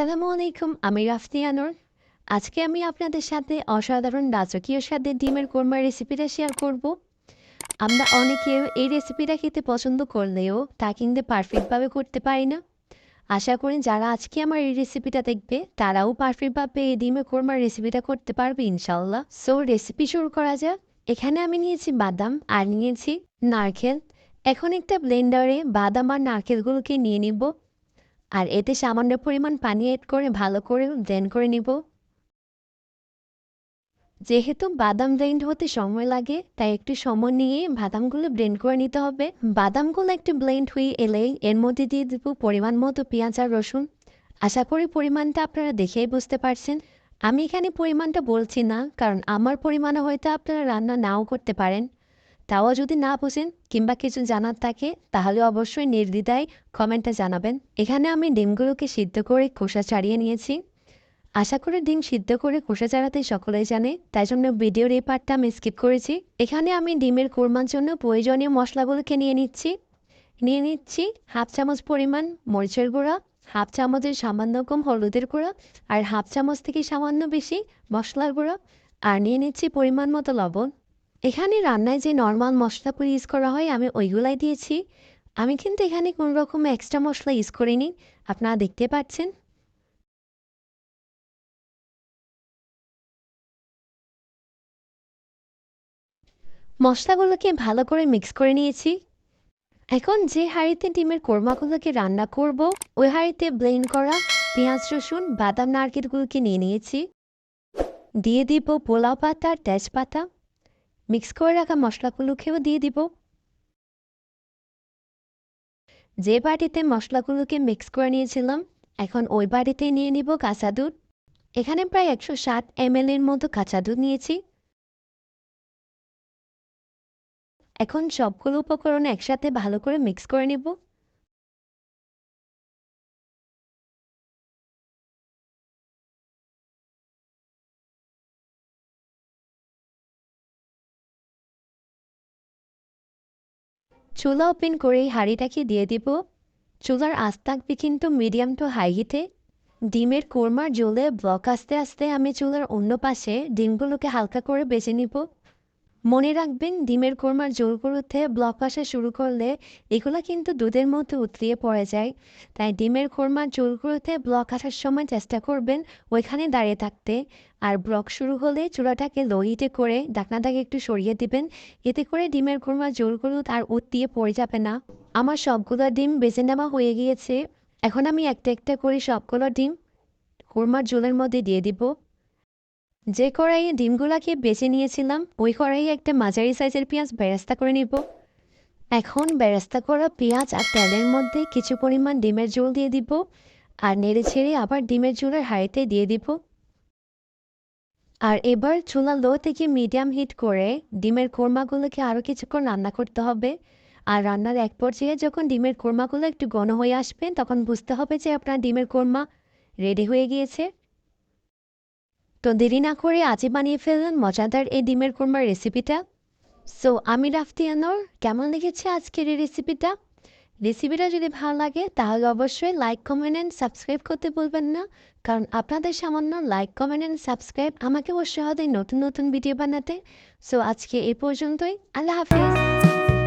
আসসালামু আলাইকুম, আমি রাফতিয়া নূর। আজকে আমি আপনাদের সাথে অসাধারণ রাজকীয় স্বাদের ডিমের কোরমা রেসিপিটা শেয়ার করব। আমরা অনেকেও এই রেসিপিটা খেতে পছন্দ করলেও তা কিন্তু পারফেক্টভাবে করতে পারি না। আশা করি যারা আজকে আমার এই রেসিপিটা দেখবে তারাও পারফেক্টভাবে এই ডিমের কোরমার রেসিপিটা করতে পারবে ইনশাল্লাহ। সো রেসিপি শুরু করা যাক। এখানে আমি নিয়েছি বাদাম আর নিয়েছি নারকেল। এখন একটা ব্লেন্ডারে বাদাম আর নারকেলগুলোকে নিয়ে নিব আর এতে সামান্য পরিমাণ পানি এড করে ভালো করে ব্লেন্ড করে নিব। যেহেতু বাদাম ব্লেন্ড হতে সময় লাগে তাই একটু সময় নিয়ে বাদামগুলো ব্লেন্ড করে নিতে হবে। বাদামগুলো একটু ব্লেন্ড হয়ে এলে এর মধ্যে দিয়ে দেবো পরিমাণ মতো পেঁয়াজ আর রসুন। আশা করি পরিমাণটা আপনারা দেখেই বুঝতে পারছেন। আমি এখানে পরিমাণটা বলছি না, কারণ আমার পরিমাণে হয়তো আপনারা রান্না নাও করতে পারেন। তাও যদি না বোঝেন কিংবা কিছু জানার থাকে তাহলে অবশ্যই নির্দ্বিধায় কমেন্টে জানাবেন। এখানে আমি ডিমগুলোকে সিদ্ধ করে খোসা ছাড়িয়ে নিয়েছি। আশা করি ডিম সিদ্ধ করে খোসা ছাড়াতে সকলেই জানে, তাই জন্য ভিডিওর এই পার্টটা আমি স্কিপ করেছি। এখানে আমি ডিমের কোরমার জন্য প্রয়োজনীয় মশলাগুলোকে নিয়ে নিচ্ছি হাফ চামচ পরিমাণ মরিচের গুঁড়া, হাফ চামচের সামান্য কম হলুদের গুঁড়া, আর হাফ চামচ থেকে সামান্য বেশি মশলার গুঁড়া, আর নিয়ে নিচ্ছি পরিমাণ মতো লবণ। এখানে রান্নায় যে নর্মাল মশলাগুলো ইউজ করা হয় আমি ওইগুলাই দিয়েছি। আমি কিন্তু এখানে কোনো রকম এক্সট্রা মশলা ইউজ করিনি, আপনারা দেখতে পাচ্ছেন। মশলাগুলোকে ভালো করে মিক্স করে নিয়েছি। এখন যে হাঁড়িতে ডিমের কোরমাগুলোকে রান্না করব ওই হাঁড়িতে ব্লেন্ড করা পেঁয়াজ রসুন বাদাম নারকেলগুলোকে নিয়ে নিয়েছি। দিয়ে দিব পোলাও পাতা আর তেজপাতা। মিক্স করে রাখা মশলাগুলোকেও দিয়ে দিব। যে বাটিতে মশলাগুলোকে মিক্স করে নিয়েছিলাম এখন ওই বাটিতে নিয়ে নিব কাঁচা দুধ। এখানে প্রায় 160 ml এর মতো কাঁচা দুধ নিয়েছি। এখন সবগুলো উপকরণ একসাথে ভালো করে মিক্স করে নিব। চুলা ওপেন করে হাঁড়িটাকে দিয়ে দিব। চুলার আঁচ থাকবে কিন্তু মিডিয়াম টু হাই হিটে। ডিমের কোরমার জ্বলে ব্লক আস্তে আস্তে আমি চুলার অন্য পাশে ডিমগুলোকে হালকা করে বেজে নিব। মনে রাখবেন ডিমের কোরমার ঝোলগুলোতে ব্লক আসা শুরু করলে এগুলো কিন্তু দুধের মধ্যে উতলিয়ে পড়ে যায়। তাই ডিমের কোরমার ঝোলগুলোতে ব্লক আসার সময় চেষ্টা করবেন ওইখানে দাঁড়িয়ে থাকতে। আর ব্লক শুরু হলে চুলাটাকে লো হিটে করে ঢাকনাটাকে একটু সরিয়ে দিবেন। এতে করে ডিমের কোরমার ঝোলগুলো আর উতলিয়ে পড়ে যাবে না। আমার সবগুলো ডিম বেজে নেওয়া হয়ে গিয়েছে। এখন আমি একটা একটা করে সবগুলো ডিম কোরমার ঝোলের মধ্যে দিয়ে দিব। যে কড়াইয়ে ডিমগুলাকে বেছে নিয়েছিলাম ওই কড়াইয়ে একটা মাঝারি সাইজের পেঁয়াজ বেরেস্তা করে নিব। এখন বেরেস্তা করা পেঁয়াজ আর তেলের মধ্যে কিছু পরিমাণ ডিমের ঝোল দিয়ে দিব আর নেড়ে ছেড়ে আবার ডিমের ঝোলের হাঁড়িতে দিয়ে দিব। আর এবার চুলা লো থেকে মিডিয়াম হিট করে ডিমের কোরমাগুলোকে আরও কিছুক্ষণ রান্না করতে হবে। আর রান্নার এক পর্যায়ে যখন ডিমের কোরমাগুলো একটু ঘন হয়ে আসবে তখন বুঝতে হবে যে আপনার ডিমের কোরমা রেডি হয়ে গিয়েছে। তো দেরি না করে আজই বানিয়ে ফেললেন মজাদার এই ডিমের কোরমার রেসিপিটা। সো আমি রাফতিয়া নূর, কেমন লেগেছে আজকের এই রেসিপিটা যদি ভালো লাগে তাহলে অবশ্যই লাইক কমেন্ট অ্যান্ড সাবস্ক্রাইব করতে ভুলবেন না, কারণ আপনাদের সামান্য লাইক কমেন্ট অ্যান্ড সাবস্ক্রাইব আমাকে উৎসাহ দেয় নতুন নতুন ভিডিও বানাতে। সো আজকে এই পর্যন্তই, আল্লাহ হাফিজ।